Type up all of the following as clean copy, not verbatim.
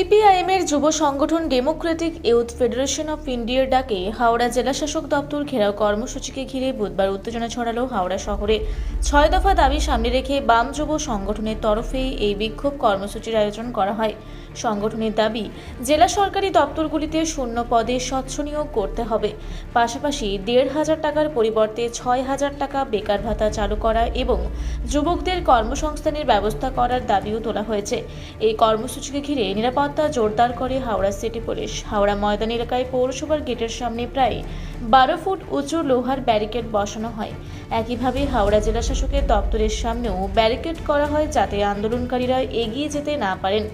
সিপিআইএমের যুব সংগঠন ডেমোক্রেটিক ইউথ ফেডারেশন অফ ইন্ডিয়ার ডাকে হাওড়া জেলা শাসক দপ্তর ঘেরাও কর্মসূচিকে ঘিরে বুধবার উত্তেজনা ছড়ালো হাওড়া শহরে। 6 দফা দাবি সামনে রেখে বাম যুব সংগঠনের তরফে এই বিক্ষোভ কর্মসূচির আয়োজন করা হয়। সংগঠনের দাবি, জেলা সরকারি দপ্তরগুলিতে শূন্য পদে স্বচ্ছ নিয়োগ করতে হবে, পাশাপাশি 1,500 টাকার পরিবর্তে 6,000 টাকা বেকার ভাতা চালু করা এবং যুবকদের কর্মসংস্থানের ব্যবস্থা করার দাবিও তোলা হয়েছে। এই কর্মসূচিকে ঘিরে নিরাপত্তা জোরদার করে হাওড়া সিটি পুলিশ। হাওড়া ময়দান এলাকায় পৌরসভার গেটের সামনে প্রায় 12 ফুট উঁচু লোহার ব্যারিকেড বসানো হয়। একইভাবে হাওড়া জেলা শাসকের দপ্তরের সামনেও ব্যারিকেড করা হয় যাতে আন্দোলনকারীরা এগিয়ে যেতে না পারেন।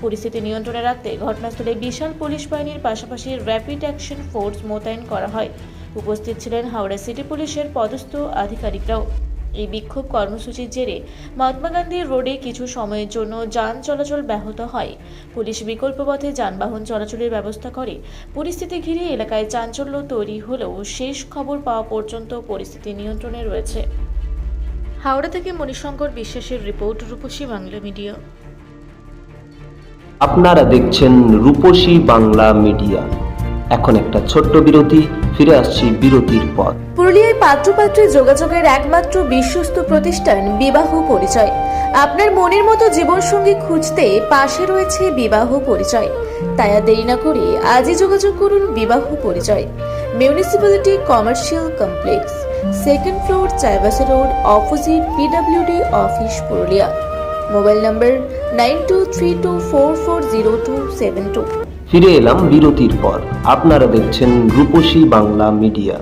পরিস্থিতি নিয়ন্ত্রণে রাখতে ঘটনাস্থলে বিশাল পুলিশ বাহিনীর পাশাপাশি র্যাপিড অ্যাকশন ফোর্স মোতায়েন করা হয়। উপস্থিত ছিলেন হাওড়া সিটি পুলিশের পদস্থ আধিকারিকরাও। এই বিক্ষোভ কর্মসূচির জেরে মহাত্মা গান্ধী রোডে কিছু সময়ের জন্য যান চলাচল ব্যাহত হয়। পুলিশ বিকল্প পথে যানবাহন চলাচলের ব্যবস্থা করে। পরিস্থিতি ঘিরে এলাকায় চাঞ্চল্য তৈরি হলেও শেষ খবর পাওয়া পর্যন্ত পরিস্থিতি নিয়ন্ত্রণে রয়েছে। হাওড়া থেকে মণিশঙ্কর বিশ্বাসের রিপোর্ট, রূপসী বাংলা মিডিয়া। আপনারা দেখছেন রূপসী বাংলা মিডিয়া। এখন একটা ছোট্ট বিরতি, ফিরে আসছি বিরতির পর। পুরুলিয়ায় পাত্রপাত্রী যোগাযোগের একমাত্র বিশ্বস্ত প্রতিষ্ঠান বিবাহ পরিচয়। আপনার মনের মতো জীবনসঙ্গী খুঁজতে পাশে রয়েছে বিবাহ পরিচয়। তাই আর দেরি না করে আজই যোগাযোগ করুন বিবাহ পরিচয়। Municipality commercial complex, 2nd floor, Chaibasa road, opposite PWD office, Purulia. Mobile নম্বর 9232440272। ফিরে এলাম বিরতির পর। আপনারা দেখছেন রূপসী বাংলা মিডিয়া।